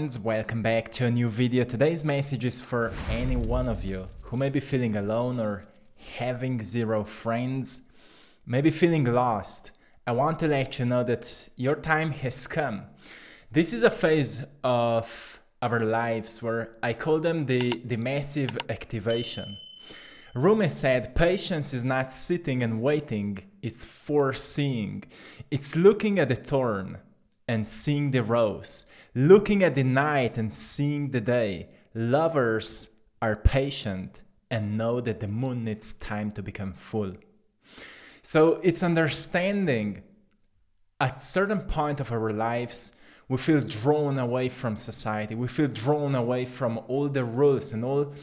friends, welcome back to a new video. Today's message is for any one of you who may be feeling alone or having zero friends, maybe feeling lost. I want to let you know that your time has come. This is a phase of our lives where I call them the massive activation. Rumi said, patience is not sitting and waiting, it's foreseeing. It's looking at the thorn and seeing the rose, looking at the night and seeing the day. Lovers are patient and know that the moon needs time to become full. So it's understanding at certain point of our lives, we feel drawn away from society. We feel drawn away from all the rules and all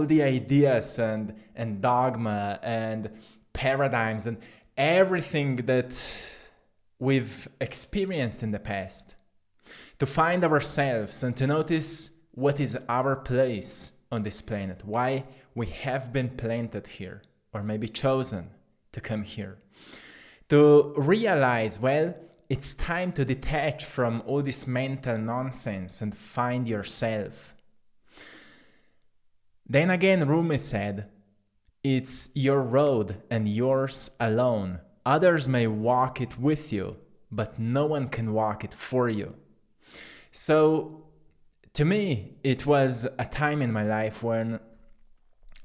the ideas and dogma and paradigms and everything that we've experienced in the past. To find ourselves and to notice what is our place on this planet, why we have been planted here or maybe chosen to come here. To realize, well, it's time to detach from all this mental nonsense and find yourself. Then again, Rumi said, it's your road and yours alone. Others may walk it with you, but no one can walk it for you. So, to me, it was a time in my life when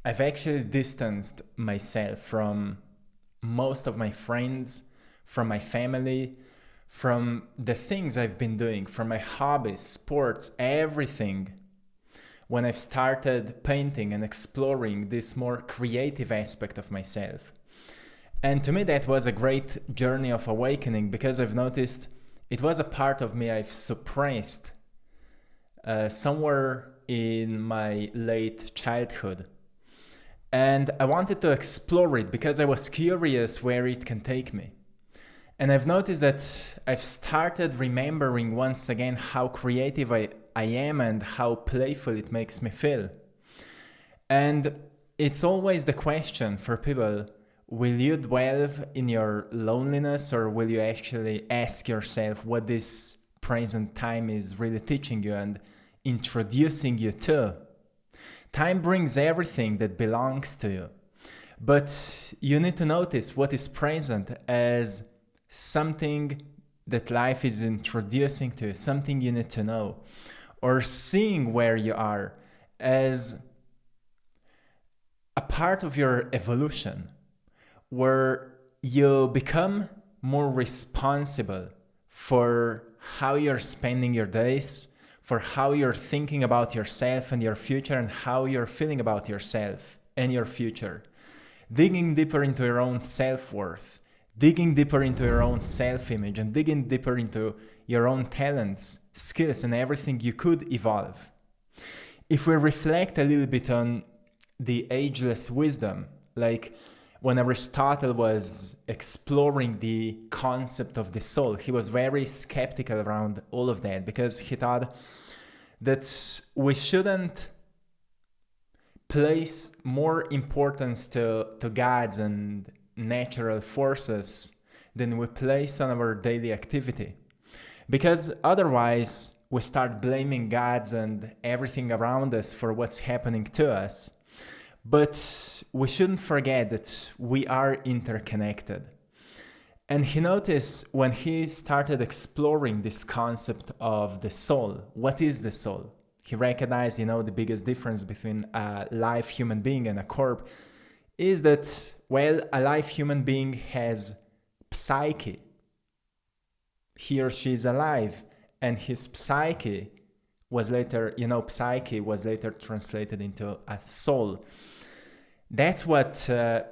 I've actually distanced myself from most of my friends, from my family, from the things I've been doing, from my hobbies, sports, everything. When I've started painting and exploring this more creative aspect of myself. And to me that was a great journey of awakening because I've noticed it was a part of me I've suppressed somewhere in my late childhood. And I wanted to explore it because I was curious where it can take me. And I've noticed that I've started remembering once again how creative I am and how playful it makes me feel. And it's always the question for people, will you dwell in your loneliness or will you actually ask yourself what this present time is really teaching you and introducing you to? Time brings everything that belongs to you. But you need to notice what is present as something that life is introducing to you, something you need to know, or seeing where you are as a part of your evolution, where you become more responsible for how you're spending your days, for how you're thinking about yourself and your future and how you're feeling about yourself and your future. Digging deeper into your own self-worth, digging deeper into your own self-image and digging deeper into your own talents, skills, and everything you could evolve. If we reflect a little bit on the ageless wisdom, like when Aristotle was exploring the concept of the soul, he was very skeptical around all of that because he thought that we shouldn't place more importance to gods and natural forces than we place on our daily activity. Because otherwise, we start blaming gods and everything around us for what's happening to us. But we shouldn't forget that we are interconnected. And he noticed when he started exploring this concept of the soul, what is the soul? He recognized, the biggest difference between a live human being and a corpse is that, well, a live human being has psyche. He or she is alive, and his psyche was later, psyche was later translated into a soul. That's what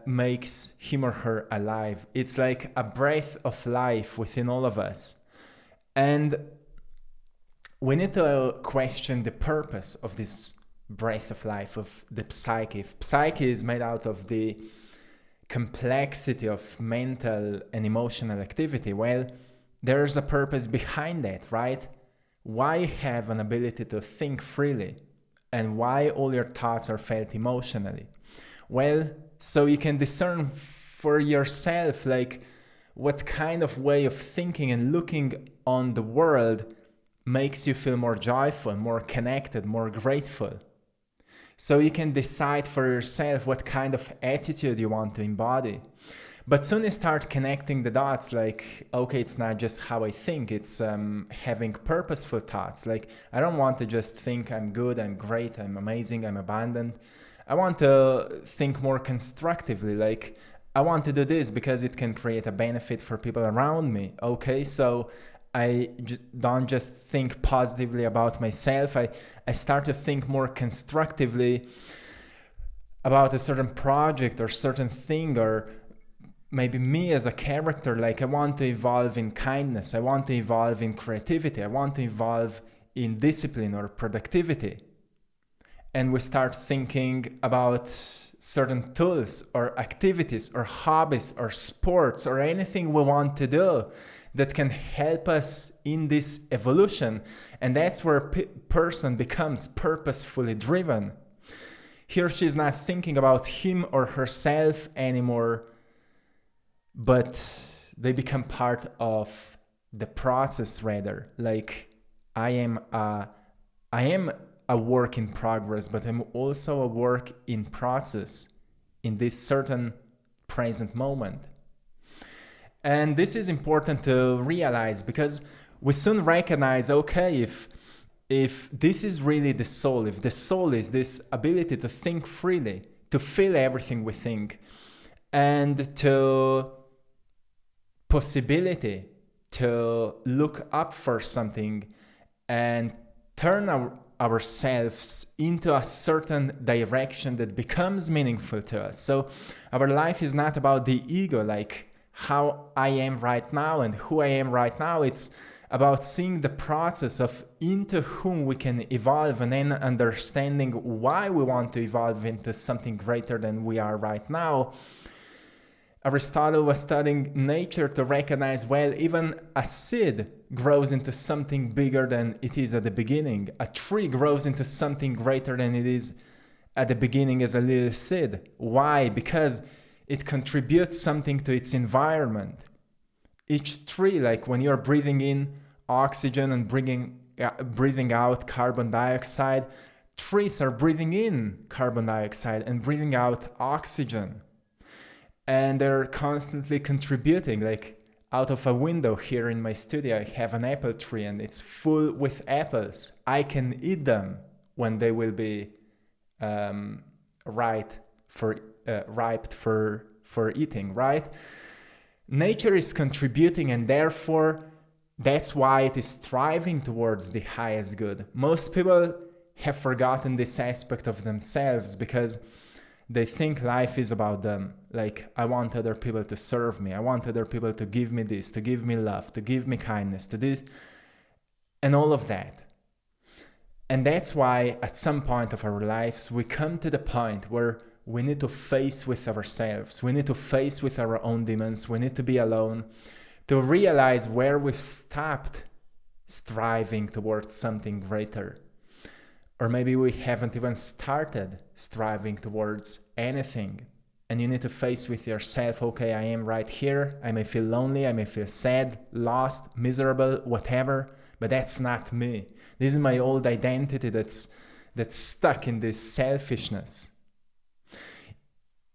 makes him or her alive. It's like a breath of life within all of us. And we need to question the purpose of this breath of life, of the psyche. If psyche is made out of the complexity of mental and emotional activity, well, there's a purpose behind that, right? Why have an ability to think freely? And why all your thoughts are felt emotionally? Well, so you can discern for yourself, like, what kind of way of thinking and looking on the world makes you feel more joyful, more connected, more grateful. So you can decide for yourself what kind of attitude you want to embody. But soon you start connecting the dots, like, okay, it's not just how I think, it's having purposeful thoughts. Like, I don't want to just think I'm good, I'm great, I'm amazing, I'm abundant. I want to think more constructively, like, I want to do this because it can create a benefit for people around me. Okay, so don't just think positively about myself. I start to think more constructively about a certain project or certain thing, or maybe me as a character. Like, I want to evolve in kindness, I want to evolve in creativity, I want to evolve in discipline or productivity. And we start thinking about certain tools or activities or hobbies or sports or anything we want to do that can help us in this evolution. And that's where a person becomes purposefully driven. He or she is not thinking about him or herself anymore, but they become part of the process rather. Like, I am a work in progress, but I'm also a work in process in this certain present moment. And this is important to realize, because we soon recognize, okay, if this is really the soul, if the soul is this ability to think freely, to feel everything we think, and to possibility to look up for something and turn ourselves into a certain direction that becomes meaningful to us. So our life is not about the ego, like how I am right now and who I am right now. It's about seeing the process of into whom we can evolve, and then understanding why we want to evolve into something greater than we are right now. Aristotle was studying nature to recognize, well, even a seed grows into something bigger than it is at the beginning. A tree grows into something greater than it is at the beginning as a little seed. Why? Because it contributes something to its environment. Each tree, like when you're breathing in oxygen and breathing out carbon dioxide, trees are breathing in carbon dioxide and breathing out oxygen. And they're constantly contributing. Like, out of a window here in my studio, I have an apple tree and it's full with apples. I can eat them when they will be ripe for eating, right? Nature is contributing, and therefore that's why it is striving towards the highest good. Most people have forgotten this aspect of themselves because they think life is about them. Like, I want other people to serve me. I want other people to give me this, to give me love, to give me kindness, to this, and all of that. And that's why at some point of our lives, we come to the point where we need to face with ourselves. We need to face with our own demons. We need to be alone to realize where we've stopped striving towards something greater. Or maybe we haven't even started striving towards anything. And you need to face with yourself, okay, I am right here. I may feel lonely, I may feel sad, lost, miserable, whatever, but that's not me. This is my old identity that's stuck in this selfishness.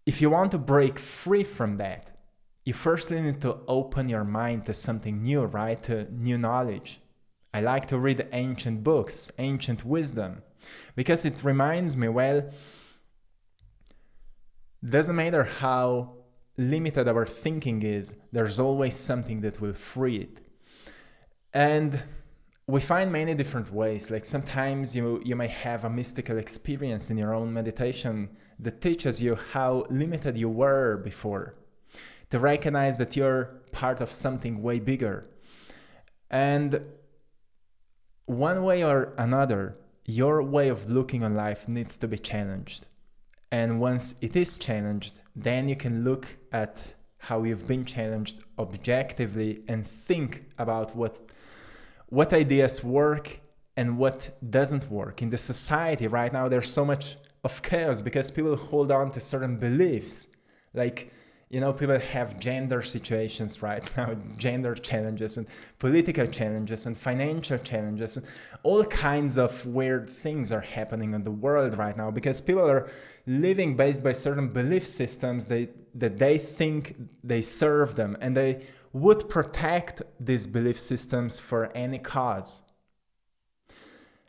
If you want to break free from that, you firstly need to open your mind to something new, right? To new knowledge. I like to read ancient books, ancient wisdom, because it reminds me, well, doesn't matter how limited our thinking is, there's always something that will free it. And we find many different ways. Like, sometimes you may have a mystical experience in your own meditation that teaches you how limited you were before, to recognize that you're part of something way bigger. And one way or another, your way of looking on life needs to be challenged. And once it is challenged, then you can look at how you've been challenged objectively and think about what ideas work and what doesn't work. In the society right now, there's so much of chaos because people hold on to certain beliefs. Like, People have gender situations right now, gender challenges and political challenges and financial challenges, and all kinds of weird things are happening in the world right now because people are living based by certain belief systems that they think they serve them, and they would protect these belief systems for any cause.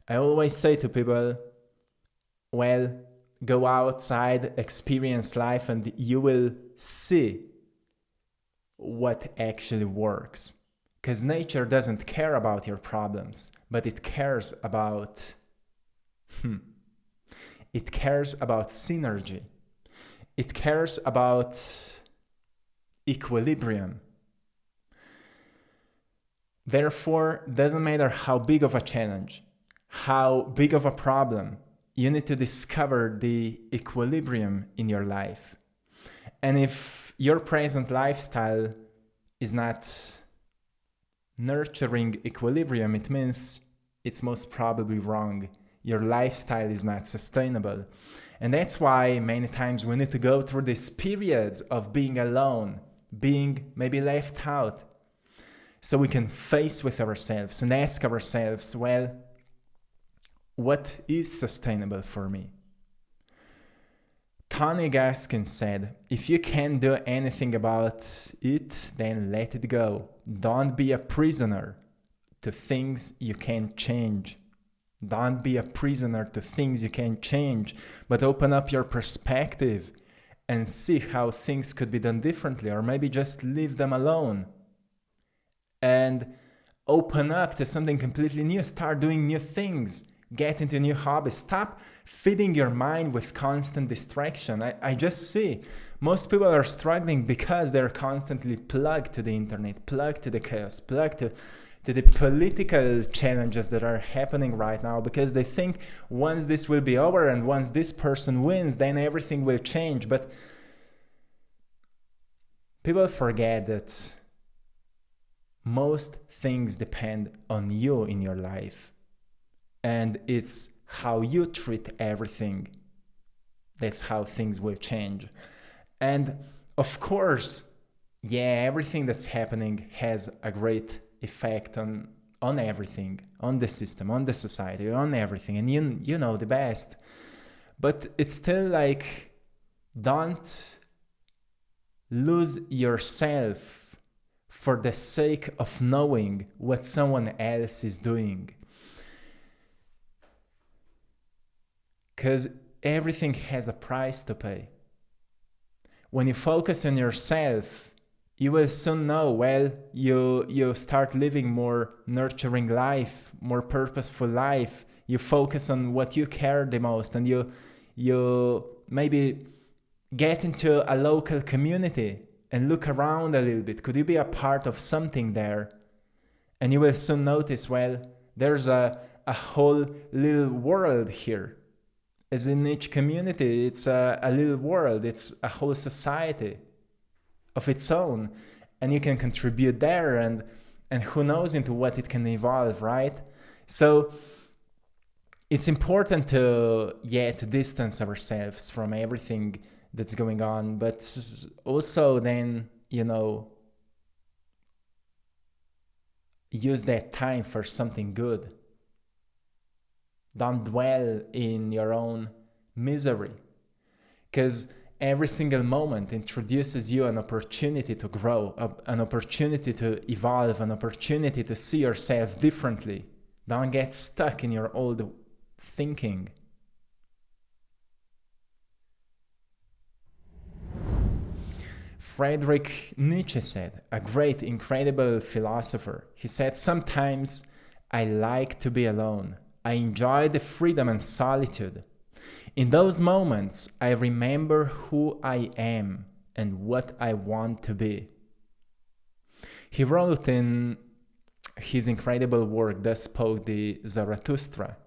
I always say to people, well, go outside, experience life, and you will see what actually works. Because nature doesn't care about your problems, but it cares about synergy. It cares about equilibrium. Therefore, doesn't matter how big of a challenge, how big of a problem, you need to discover the equilibrium in your life. And if your present lifestyle is not nurturing equilibrium, it means it's most probably wrong. Your lifestyle is not sustainable. And that's why many times we need to go through these periods of being alone, being maybe left out, so we can face with ourselves and ask ourselves, well, what is sustainable for me? Tony Gaskin said, if you can't do anything about it, then let it go. Don't be a prisoner to things you can't change. Don't be a prisoner to things you can't change, but open up your perspective and see how things could be done differently, or maybe just leave them alone and open up to something completely new. Start doing new things. Get into new hobbies. Stop feeding your mind with constant distraction. I just see most people are struggling because they're constantly plugged to the internet, plugged to the chaos, plugged to the political challenges that are happening right now, because they think once this will be over and once this person wins, then everything will change. But people forget that most things depend on you in your life. And it's how you treat everything. That's how things will change. And of course, everything that's happening has a great effect on everything, on the system, on the society, on everything. And you know the best. But it's still like, don't lose yourself for the sake of knowing what someone else is doing. Because everything has a price to pay. When you focus on yourself, you will soon know, well, you start living more nurturing life, more purposeful life. You focus on what you care the most, and you maybe get into a local community and look around a little bit. Could you be a part of something there? And you will soon notice, well, there's a whole little world here. As in each community, it's a little world, it's a whole society of its own, and you can contribute there, and who knows into what it can evolve, right? So it's important to distance ourselves from everything that's going on, but also then, use that time for something good. Don't dwell in your own misery, because every single moment introduces you an opportunity to grow, an opportunity to evolve, an opportunity to see yourself differently. Don't get stuck in your old thinking. Friedrich Nietzsche said, a great, incredible philosopher, he said, sometimes I like to be alone. I enjoy the freedom and solitude. In those moments, I remember who I am and what I want to be. He wrote in his incredible work, Thus Spoke the Zarathustra.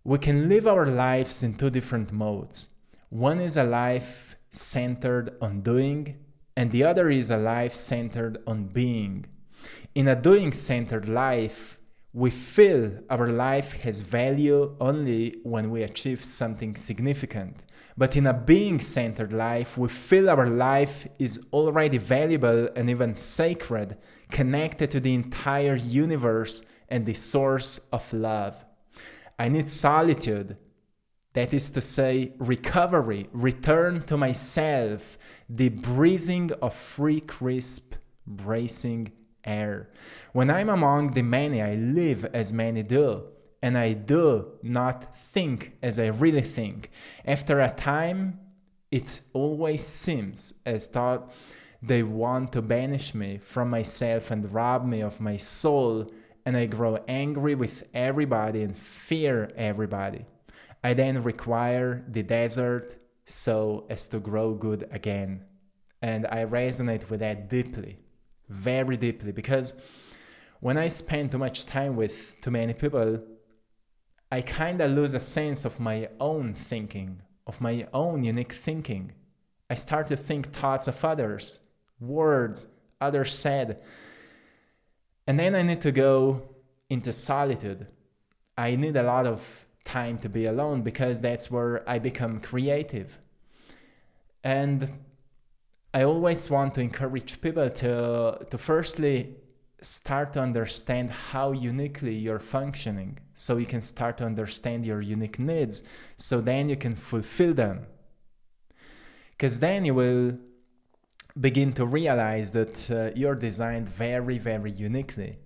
We can live our lives in two different modes. One is a life centered on doing, and the other is a life centered on being. In a doing-centered life, we feel our life has value only when we achieve something significant. But in a being-centered life, we feel our life is already valuable and even sacred, connected to the entire universe and the source of love. I need solitude. That is to say, recovery, return to myself, the breathing of free, crisp, bracing air. When I'm among the many, I live as many do. And I do not think as I really think. After a time, it always seems as though they want to banish me from myself and rob me of my soul, and I grow angry with everybody and fear everybody. I then require the desert so as to grow good again. And I resonate with that deeply, very deeply, because when I spend too much time with too many people, I kind of lose a sense of my own thinking, of my own unique thinking. I start to think thoughts of others, words others said. And then I need to go into solitude. I need a lot of time to be alone because that's where I become creative. And I always want to encourage people to firstly start to understand how uniquely you're functioning, so you can start to understand your unique needs, so then you can fulfill them. Because then you will begin to realize that you're designed very, very uniquely.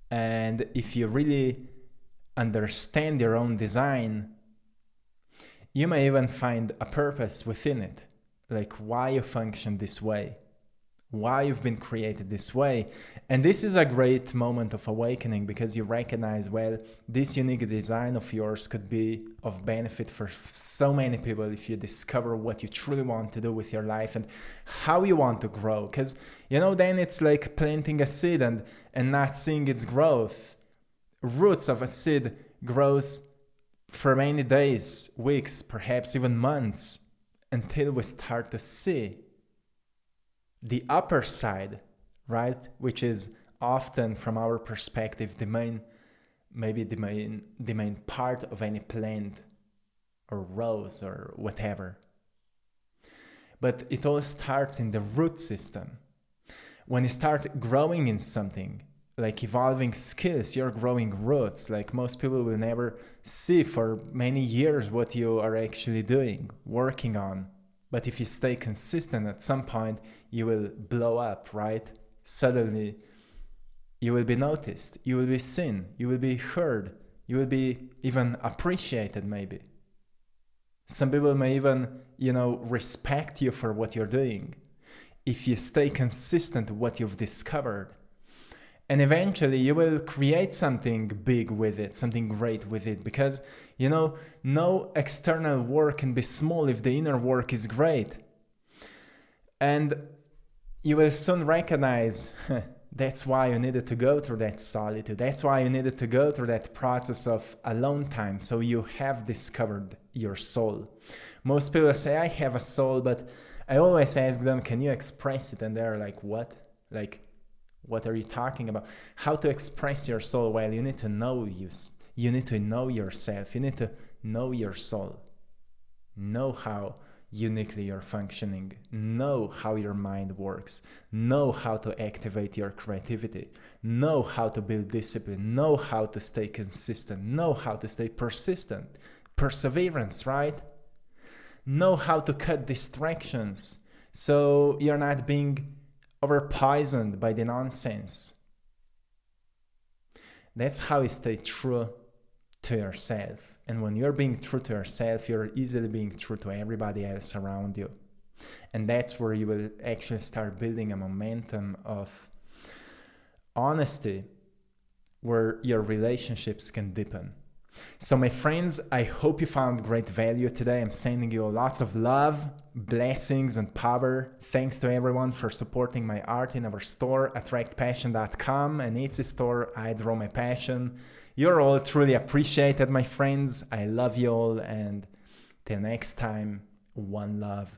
And if you really understand your own design, you may even find a purpose within it, like why you function this way, why you've been created this way. And this is a great moment of awakening, because you recognize, well, this unique design of yours could be of benefit for so many people if you discover what you truly want to do with your life and how you want to grow. Because, then it's like planting a seed and not seeing its growth. Roots of a seed grows for many days, weeks, perhaps even months, until we start to see the upper side, right? Which is often, from our perspective, the main part of any plant or rose or whatever. But it all starts in the root system. When you start growing in something, like evolving skills, you're growing roots. Like most people will never see for many years what you are actually doing, working on. But if you stay consistent, at some point you will blow up, right? Suddenly you will be noticed, you will be seen, you will be heard, you will be even appreciated maybe. Some people may even, respect you for what you're doing if you stay consistent to what you've discovered. And eventually you will create something big with it, something great with it, because, no external work can be small if the inner work is great. And you will soon recognize that's why you needed to go through that solitude. That's why you needed to go through that process of alone time. So you have discovered your soul. Most people say, I have a soul, but I always ask them, can you express it? And they're like, what? Like, what are you talking about? How to express your soul? Well, you need to know you. You need to know yourself. You need to know your soul. Know how uniquely you're functioning. Know how your mind works. Know how to activate your creativity. Know how to build discipline. Know how to stay consistent. Know how to stay persistent. Perseverance, right? Know how to cut distractions so you're not being poisoned by the nonsense. That's how you stay true to yourself. And when you're being true to yourself, you're easily being true to everybody else around you. And that's where you will actually start building a momentum of honesty where your relationships can deepen. So my friends, I hope you found great value today. I'm sending you lots of love, blessings, and power. Thanks to everyone for supporting my art in our store, AttractPassion.com, and it's a store I draw my passion. You're all truly appreciated, my friends. I love you all, and till next time, one love.